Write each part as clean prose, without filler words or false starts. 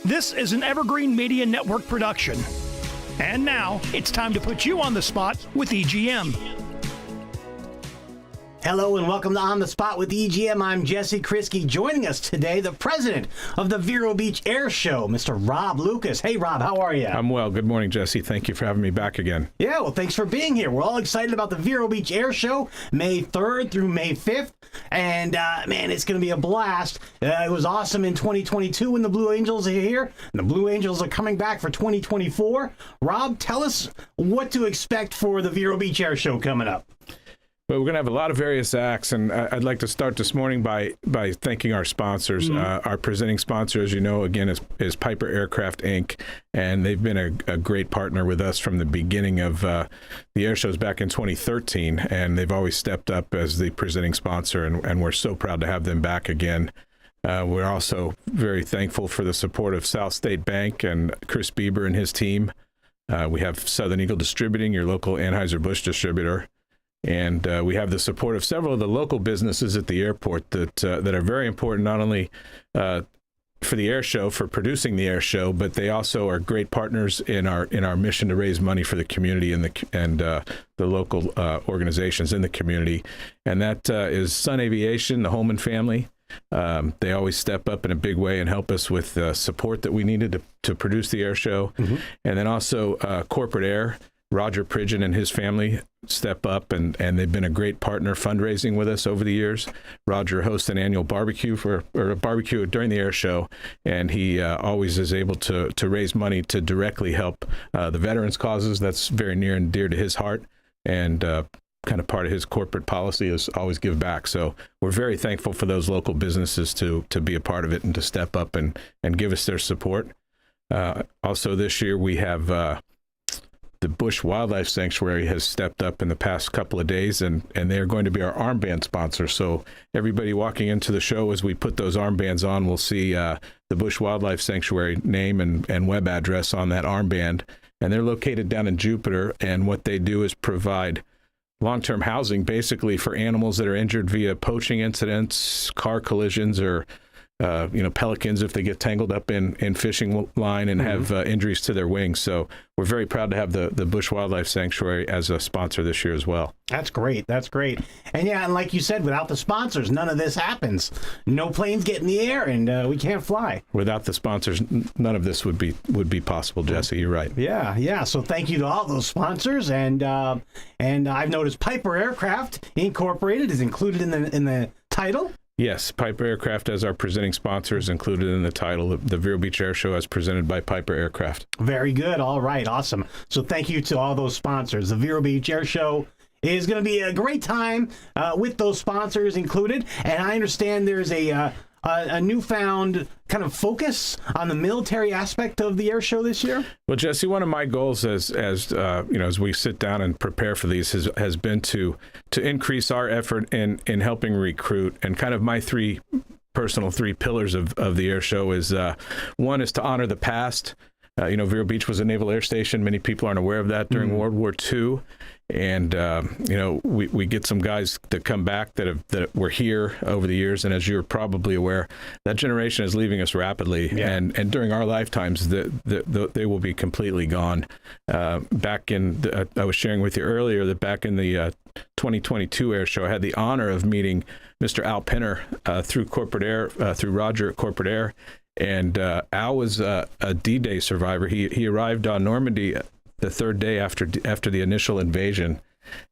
This is an Evergreen Media Network production. And now, it's time to put you on the spot with EGM. Hello and welcome to On the Spot with EGM. I'm Jesse Krisky. Joining us today, the president of the Vero Beach Air Show, Mr. Rob Lucas. Hey, Rob, how are you? I'm well. Good morning, Jesse. Thank you for having me back again. Yeah, well, thanks for being here. We're all excited about the Vero Beach Air Show, May 3rd through May 5th. And, man, it's going to be a blast. It was awesome in 2022 when the Blue Angels are here. And the Blue Angels are coming back for 2024. Rob, tell us what to expect for the Vero Beach Air Show coming up. Well, we're going to have a lot of various acts, and I'd like to start this morning by thanking our sponsors. Our presenting sponsor, as you know, again, is Piper Aircraft, Inc., and they've been a great partner with us from the beginning of the air shows back in 2013, and they've always stepped up as the presenting sponsor, and we're so proud to have them back again. We're also very thankful for the support of South State Bank and Chris Bieber and his team. We have Southern Eagle Distributing, your local Anheuser-Busch distributor. And we have the support of several of the local businesses at the airport that are very important, not only for the air show, for producing the air show, but they also are great partners in our mission to raise money for the community and the local organizations in the community. And that is Sun Aviation, the Holman family. They always step up in a big way and help us with support that we needed to produce the air show. Mm-hmm. And then also Corporate Air. Roger Pridgeon and his family step up, and they've been a great partner fundraising with us over the years. Roger hosts an annual barbecue a barbecue during the air show, and he always is able to raise money to directly help the veterans' causes. That's very near and dear to his heart, and kind of part of his corporate policy is always give back. So we're very thankful for those local businesses to be a part of it and to step up and give us their support. Also this year we have the Bush Wildlife Sanctuary has stepped up in the past couple of days, and they are going to be our armband sponsor. So everybody walking into the show, as we put those armbands on, will see the Bush Wildlife Sanctuary name and web address on that armband. And they're located down in Jupiter, and what they do is provide long-term housing basically for animals that are injured via poaching incidents, car collisions, or pelicans if they get tangled up in fishing line and have injuries to their wings. So we're very proud to have the Bush Wildlife Sanctuary as a sponsor this year as well. That's great. That's great. And yeah, and like you said, without the sponsors, none of this happens. No planes get in the air, and we can't fly. Without the sponsors, none of this would be possible, Jesse. You're right. Yeah. So thank you to all those sponsors, and I've noticed Piper Aircraft Incorporated is included in the title. Yes, Piper Aircraft as our presenting sponsor is included in the title. The Vero Beach Air Show as presented by Piper Aircraft. Very good. All right. Awesome. So thank you to all those sponsors. The Vero Beach Air Show is going to be a great time with those sponsors included. And I understand there's a newfound kind of focus on the military aspect of the air show this year. Well, Jesse, one of my goals as we sit down and prepare for these has been to increase our effort in helping recruit. And kind of my three pillars of the air show is one is to honor the past. Vero Beach was a naval air station. Many people aren't aware of that during World War II. And, we get some guys that come back that were here over the years. And as you're probably aware, that generation is leaving us rapidly. Yeah. And during our lifetimes, they will be completely gone. I was sharing with you earlier that back in the 2022 air show, I had the honor of meeting Mr. Al Pinner through Corporate Air, through Roger at Corporate Air. And Al was a D-Day survivor. He arrived on Normandy the third day after the initial invasion,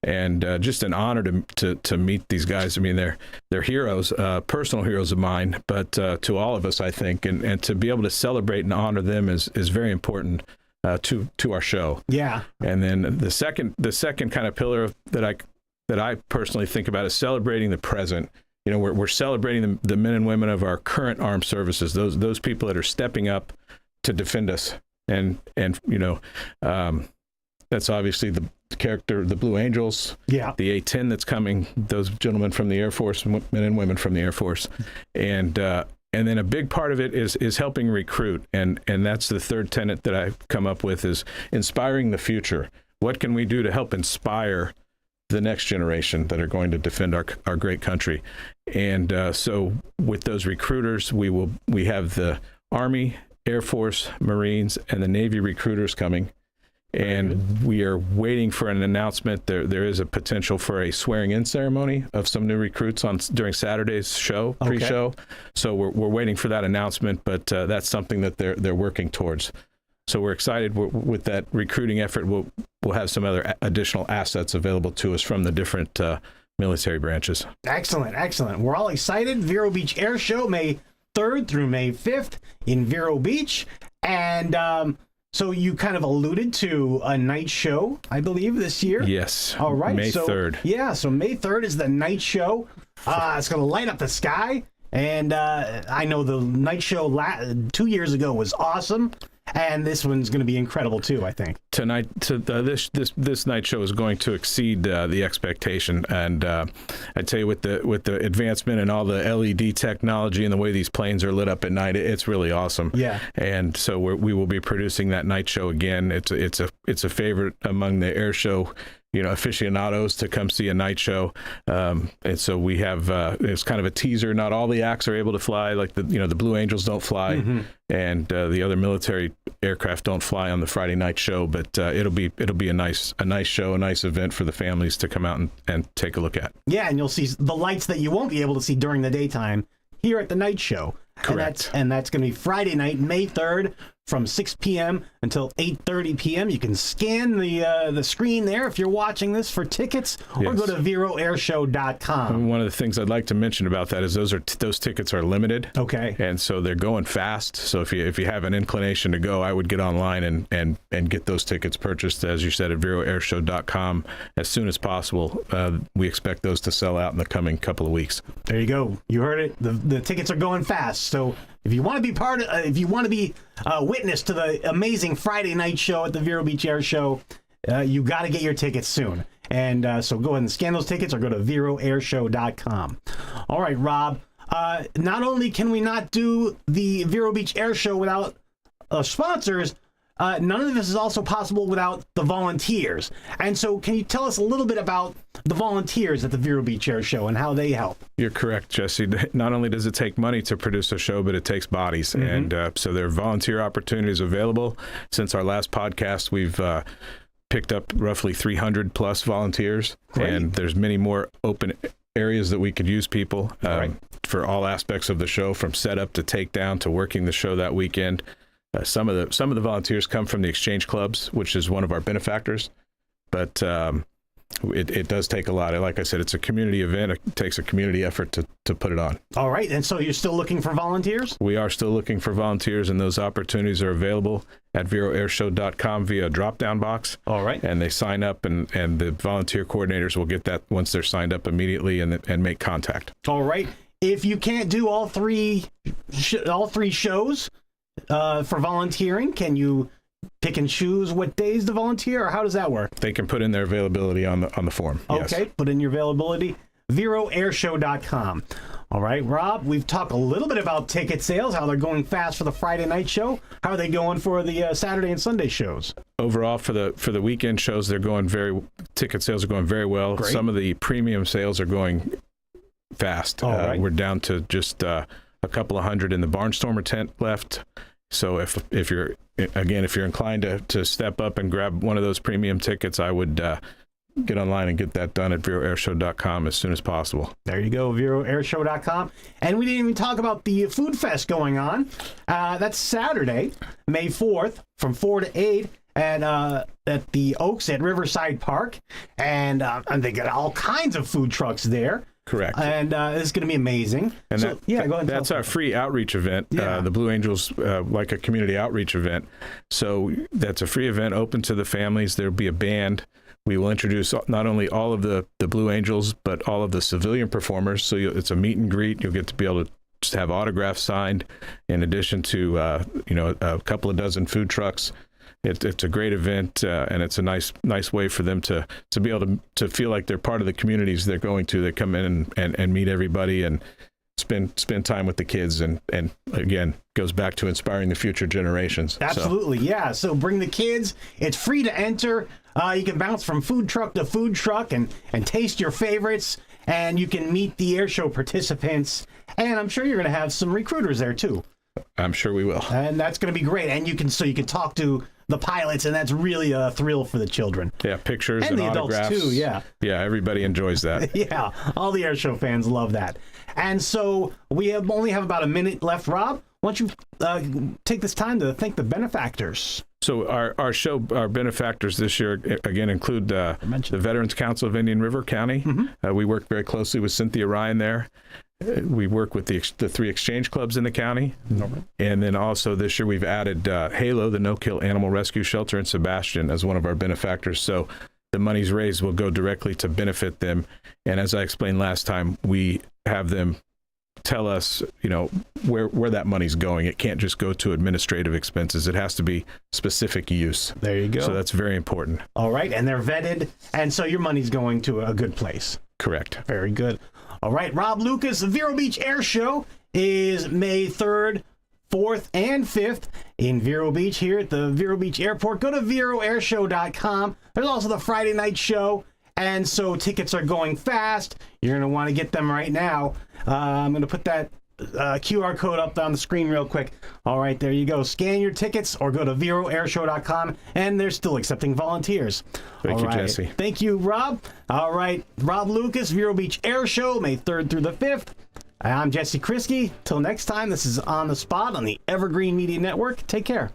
and just an honor to meet these guys. I mean, they're heroes, personal heroes of mine, but to all of us, I think, and to be able to celebrate and honor them is very important to our show. Yeah. And then the second kind of pillar that I personally think about is celebrating the present. We're celebrating the men and women of our current armed services, those people that are stepping up to defend us. And that's obviously the character, the Blue Angels, the A-10 that's coming, those gentlemen from the Air Force, men and women from the Air Force. And then a big part of it is helping recruit. And that's the third tenet that I've come up with is inspiring the future. What can we do to help inspire the next generation that are going to defend our great country? And so with those recruiters, we have the Army Air Force, Marines, and the Navy recruiters coming. And we are waiting for an announcement. There is a potential for a swearing-in ceremony of some new recruits during Saturday's show, pre-show. So we're waiting for that announcement, but that's something that they're working towards. So we're excited with that recruiting effort. We'll have some other additional assets available to us from the different military branches. Excellent. We're all excited. Vero Beach Air Show, May 3rd through May 5th in Vero Beach. And so you kind of alluded to a night show, I believe, this year. Yes. All right. May 3rd. Yeah, so May 3rd is the night show. It's going to light up the sky. And I know the night show 2 years ago was awesome. And this one's going to be incredible too, I think. Tonight, this night show is going to exceed the expectation, and I tell you, with the advancement in all the LED technology and the way these planes are lit up at night, it's really awesome. Yeah. And so we will be producing that night show again. It's a favorite among the air show, aficionados to come see a night show. And so we have it's kind of a teaser. Not all the acts are able to fly, like the Blue Angels don't fly, and the other military aircraft don't fly on the Friday night show. But it'll be a nice show, a nice event for the families to come out and take a look at. Yeah, and you'll see the lights that you won't be able to see during the daytime here at the night show. Correct. And that's going to be Friday night, May 3rd, from 6 p.m. until 8:30 p.m. You can scan the screen there if you're watching this for tickets, or go to VeroAirShow.com. One of the things I'd like to mention about that is those tickets are limited. Okay. And so they're going fast. So if you have an inclination to go, I would get online and get those tickets purchased, as you said, at VeroAirShow.com as soon as possible. We expect those to sell out in the coming couple of weeks. There you go. You heard it. The tickets are going fast. So if you want to be witness to the amazing Friday night show at the Vero Beach Air Show, you got to get your tickets soon. And so go ahead and scan those tickets or go to VeroAirShow.com. All right, Rob. Not only can we not do the Vero Beach Air Show without sponsors, none of this is also possible without the volunteers. And so can you tell us a little bit about the volunteers at the Vero Beach Air Show and how they help? You're correct, Jesse. Not only does it take money to produce a show, but it takes bodies. And so there are volunteer opportunities available. Since our last podcast, we've picked up roughly 300 plus volunteers. Great. And there's many more open areas that we could use people for all aspects of the show, from setup to takedown to working the show that weekend. Some of the volunteers come from the exchange clubs, which is one of our benefactors, but it does take a lot. Like I said, it's a community event. It takes a community effort to put it on. All right, and so you're still looking for volunteers? We are still looking for volunteers, and those opportunities are available at VeroAirShow.com via a drop-down box. All right. And they sign up, and the volunteer coordinators will get that once they're signed up immediately and make contact. All right. If you can't do all three shows for volunteering, can you pick and choose what days to volunteer, or how does that work? They can put in their availability on the form. Okay, yes. Put in your availability, VeroAirShow.com. All right, Rob, we've talked a little bit about ticket sales, how they're going fast for the Friday night show. How are they going for the Saturday and Sunday shows? Overall, for the weekend shows, ticket sales are going very well. Great. Some of the premium sales are going fast. All right. We're down to just a couple of hundred in the Barnstormer tent left. So if you're inclined to step up and grab one of those premium tickets, I would get online and get that done at VeroAirShow.com as soon as possible. There you go, VeroAirShow.com. And we didn't even talk about the Food Fest going on. That's Saturday, May 4th, from 4 to 8 at the Oaks at Riverside Park. And they got all kinds of food trucks there. Correct. And it's going to be amazing. And so, go ahead. That's our free outreach event. Yeah. The Blue Angels, like a community outreach event. So that's a free event open to the families. There'll be a band. We will introduce not only all of the Blue Angels, but all of the civilian performers. So it's a meet and greet. You'll get to be able to just have autographs signed, in addition to a couple of dozen food trucks. It's a great event, and it's a nice way for them to be able to feel like they're part of the communities they're going to. They come in and meet everybody and spend time with the kids, and again, goes back to inspiring the future generations. Absolutely, yeah. So bring the kids. It's free to enter. You can bounce from food truck to food truck and taste your favorites, and you can meet the air show participants. And I'm sure you're going to have some recruiters there too. I'm sure we will. And that's going to be great. And you can talk to the pilots, and that's really a thrill for the children. Yeah, pictures and the autographs. adults too, yeah. Yeah, everybody enjoys that. Yeah, all the airshow fans love that. And so we only have about a minute left, Rob. Why don't you take this time to thank the benefactors? So our benefactors this year, again, include the Veterans Council of Indian River County. We work very closely with Cynthia Ryan there. We work with the 3 exchange clubs in the county. And then also this year we've added Halo, the no-kill animal rescue shelter in Sebastian, as one of our benefactors. So the monies raised will go directly to benefit them. And as I explained last time, we have them tell us, where that money's going. It can't just go to administrative expenses. It has to be specific use. There you go. So that's very important. All right, and they're vetted, and so your money's going to a good place. Correct. Very good. All right, Rob Lucas, the Vero Beach Air Show is May 3rd, 4th, and 5th in Vero Beach here at the Vero Beach Airport. Go to VeroAirshow.com. There's also the Friday night show, and so tickets are going fast. You're going to want to get them right now. I'm going to put that QR code up on the screen real quick. All right, there you go. Scan your tickets or go to VeroAirshow.com, and they're still accepting volunteers. Thank you, right. Jesse. Thank you, Rob. All right, Rob Lucas, Vero Beach Air Show, May 3rd through the 5th. I'm Jesse Krisky. Till next time, this is On the Spot on the Evergreen Media Network. Take care.